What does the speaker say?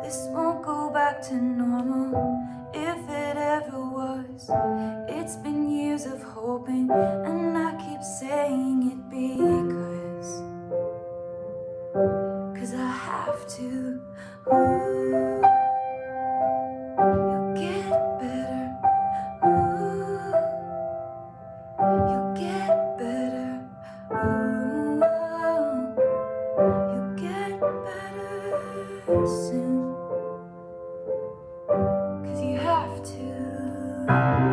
This won't go back to normal, if it ever was. It's been years of hoping, and I keep saying it cause I have to. Ooh, you'll get better. Ooh, you'll get better. Ooh, you'll get better soon. 'Cause you have to.